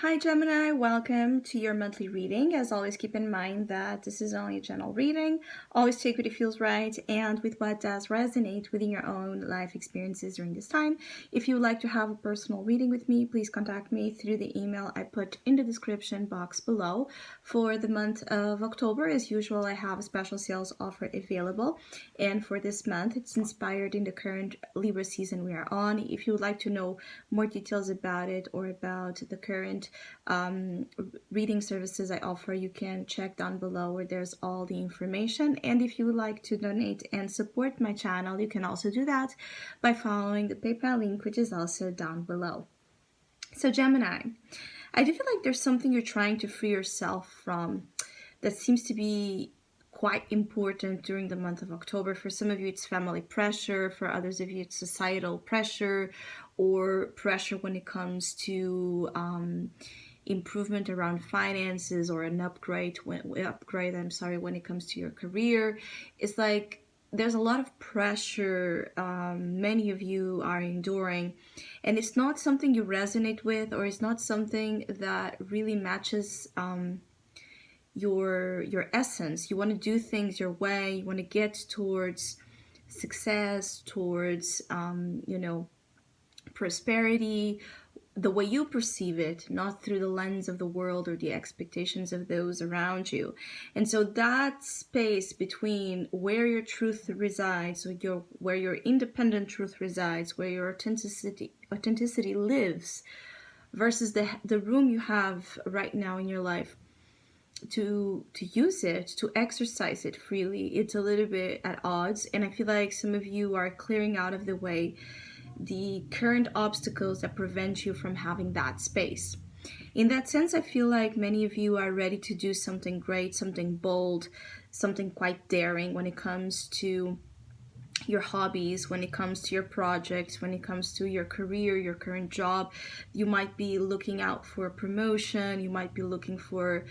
Hi Gemini, welcome to your monthly reading. As always, keep in mind that this is only a general reading. Always take what it feels right and with what does resonate within your own life experiences during this time. If you would like to have a personal reading with me, please contact me through the email I put in the description box below. For the month of October, as usual, I have a special sales offer available. And for this month, it's inspired in the current Libra season we are on. If you would like to know more details about it or about the current reading services I offer, you can check down below where there's all the information. And if you would like to donate and support my channel, you can also do that by following the PayPal link, which is also down below. So Gemini, I do feel like there's something you're trying to free yourself from that seems to be quite important during the month of October. For some of you, it's family pressure. For others of you, it's societal pressure or pressure when it comes to improvement around finances or an upgrade when it comes to your career. It's like there's a lot of pressure many of you are enduring, and it's not something you resonate with, or it's not something that really matches your essence. You want to do things your way. You want to get towards success, towards prosperity, the way you perceive it, not through the lens of the world or the expectations of those around you. And so that space between where your truth resides, or where your independent truth resides, where your authenticity lives, versus the room you have right now in your life to use it, to exercise it freely, it's a little bit at odds. And I feel like some of you are clearing out of the way the current obstacles that prevent you from having that space. In that sense, I feel like many of you are ready to do something great, something bold, something quite daring when it comes to your hobbies, when it comes to your projects, when it comes to your career, your current job. You might be looking out for a promotion. You might be looking for,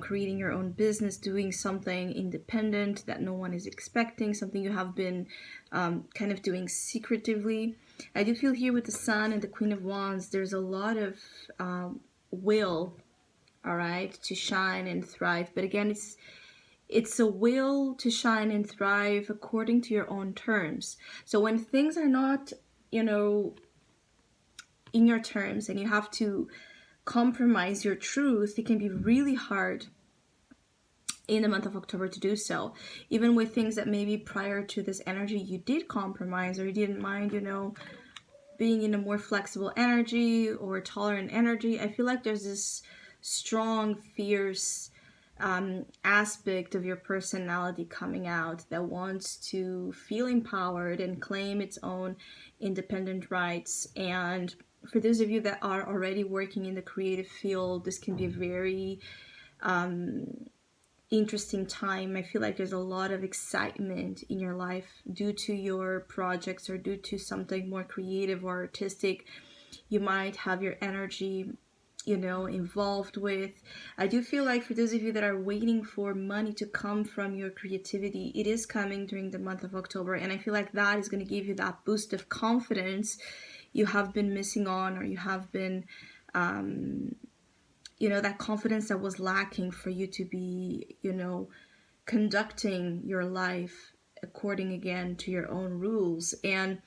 creating your own business, doing something independent that no one is expecting, something you have been kind of doing secretively. I do feel here with the Sun and the Queen of Wands, there's a lot of will, all right, to shine and thrive. But again, it's a will to shine and thrive according to your own terms. So when things are not, in your terms, and you have to compromise your truth, it can be really hard in the month of October to do so. Even with things that maybe prior to this energy you did compromise, or you didn't mind, being in a more flexible energy or tolerant energy. I feel like there's this strong, fierce aspect of your personality coming out that wants to feel empowered and claim its own independent rights. And for those of you that are already working in the creative field, this can be a very interesting time. I feel like there's a lot of excitement in your life due to your projects or due to something more creative or artistic you might have your energy involved with. I do feel like for those of you that are waiting for money to come from your creativity, it is coming during the month of October, and I feel like that is going to give you that boost of confidence you have been missing on, or you have been that confidence that was lacking for you to be conducting your life according again to your own rules. And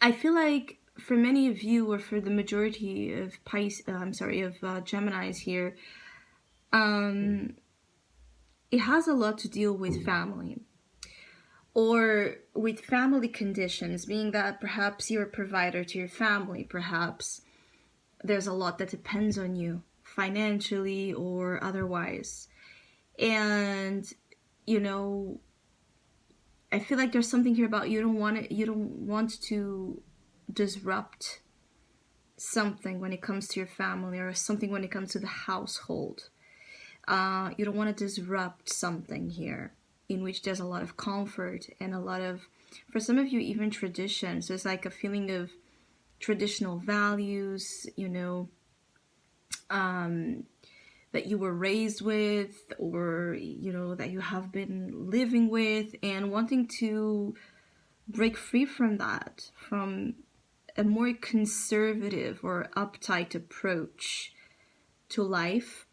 I feel like for many of you, or for the majority of Geminis here, it has a lot to deal with family, or with family conditions, being that perhaps you're a provider to your family, perhaps there's a lot that depends on you financially or otherwise. And I feel like there's something here about you don't want to disrupt something when it comes to your family, or something when it comes to the household. You don't want to disrupt something here in which there's a lot of comfort and a lot of, for some of you, even tradition. So it's like a feeling of traditional values, that you were raised with, or that you have been living with, and wanting to break free from that, from a more conservative or uptight approach to life.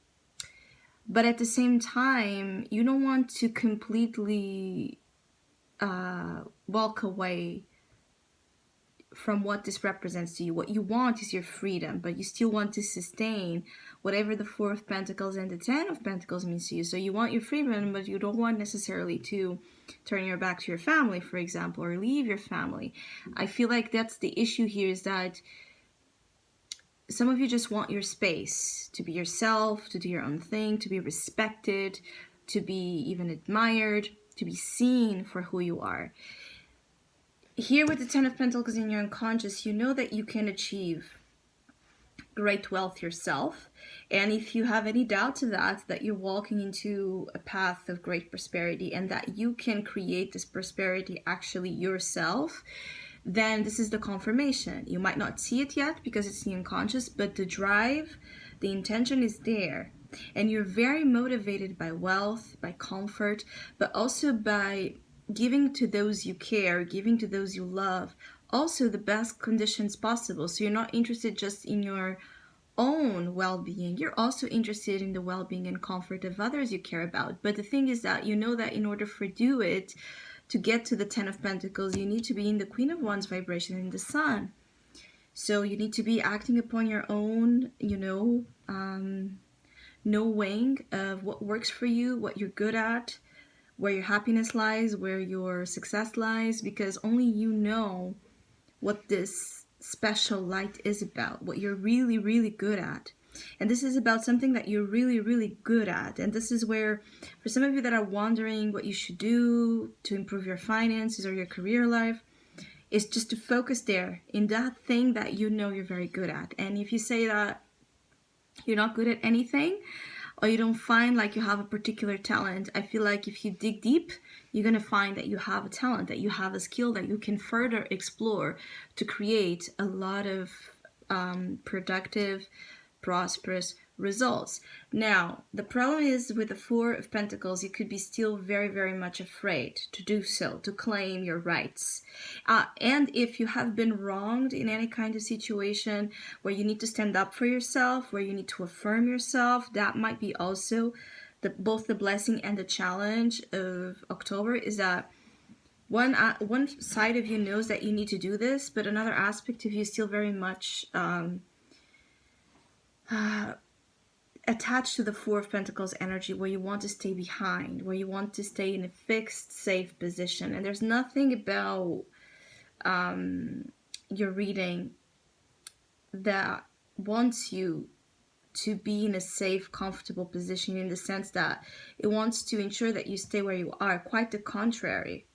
But at the same time, you don't want to completely walk away from what this represents to you. What you want is your freedom, but you still want to sustain whatever the Four of Pentacles and the Ten of Pentacles means to you. So you want your freedom, but you don't want necessarily to turn your back to your family, for example, or leave your family. I feel like that's the issue here, is that some of you just want your space to be yourself, to do your own thing, to be respected, to be even admired, to be seen for who you are. Here with the Ten of Pentacles in your unconscious, you know that you can achieve great wealth yourself. And if you have any doubt to that you're walking into a path of great prosperity and that you can create this prosperity actually yourself, then this is the confirmation. You might not see it yet because it's the unconscious, but the drive, the intention is there. And you're very motivated by wealth, by comfort, but also by giving to those you care, giving to those you love, also the best conditions possible. So you're not interested just in your own well-being, you're also interested in the well-being and comfort of others you care about. But the thing is that you know that in order for to get to the Ten of Pentacles, you need to be in the Queen of Wands vibration in the Sun. So you need to be acting upon your own, knowing of what works for you, what you're good at, where your happiness lies, where your success lies, because only you know what this special light is about, what you're really, really good at. And this is about something that you're really, really good at. And this is where, for some of you that are wondering what you should do to improve your finances or your career life, is just to focus there in that thing that you know you're very good at. And if you say that you're not good at anything, or you don't find like you have a particular talent, I feel like if you dig deep, you're going to find that you have a talent, that you have a skill that you can further explore to create a lot of productive, prosperous results. Now, the problem is with the Four of Pentacles, you could be still very, very much afraid to do so, to claim your rights. And if you have been wronged in any kind of situation where you need to stand up for yourself, where you need to affirm yourself, that might be also both the blessing and the challenge of October, is that one side of you knows that you need to do this, but another aspect of you is still very much attached to the Four of Pentacles energy, where you want to stay behind, where you want to stay in a fixed, safe position. And there's nothing about your reading that wants you to be in a safe, comfortable position, in the sense that it wants to ensure that you stay where you are. Quite the contrary.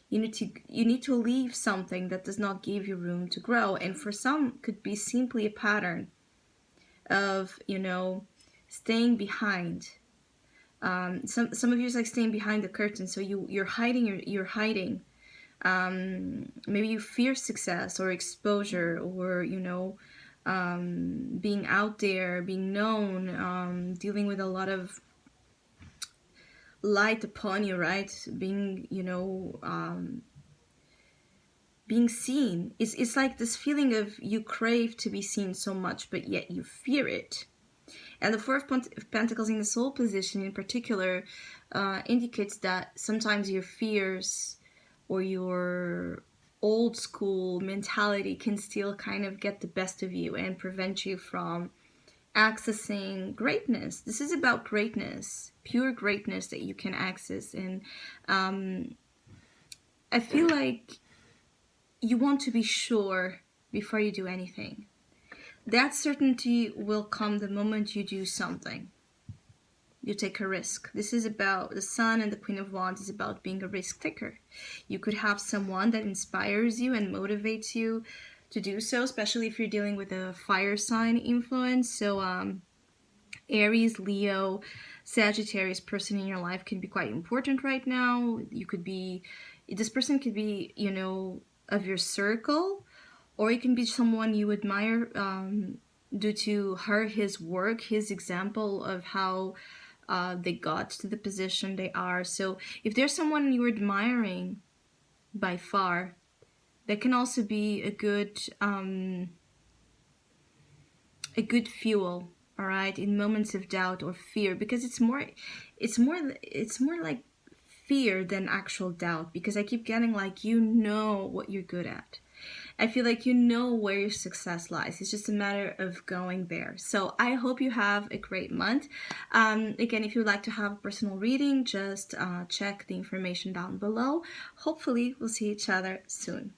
You need to leave something that does not give you room to grow. And for some, could be simply a pattern of, staying behind. Some of you is like staying behind the curtain. So you're hiding. You're hiding. Maybe you fear success or exposure, or being out there, being known, dealing with a lot of light upon you, right? Being being seen. It's like this feeling of you crave to be seen so much, but yet you fear it. And the Four of Pentacles in the Soul position in particular indicates that sometimes your fears or your old school mentality can still kind of get the best of you and prevent you from accessing greatness. This is about greatness, pure greatness that you can access. And I feel like you want to be sure before you do anything. That certainty will come the moment you do something. You take a risk. This is about the Sun, and the Queen of Wands is about being a risk taker. You could have someone that inspires you and motivates you to do so, especially if you're dealing with a fire sign influence. So Aries, Leo, Sagittarius person in your life can be quite important right now. This person could be, of your circle, or it can be someone you admire due to his work, his example of how they got to the position they are. So if there's someone you're admiring by far, that can also be a good fuel, all right, in moments of doubt or fear, because it's more like fear than actual doubt, because I keep getting like, you know what you're good at. I feel like you know where your success lies. It's just a matter of going there. So I hope you have a great month. Again, if you'd like to have a personal reading, just check the information down below. Hopefully, we'll see each other soon.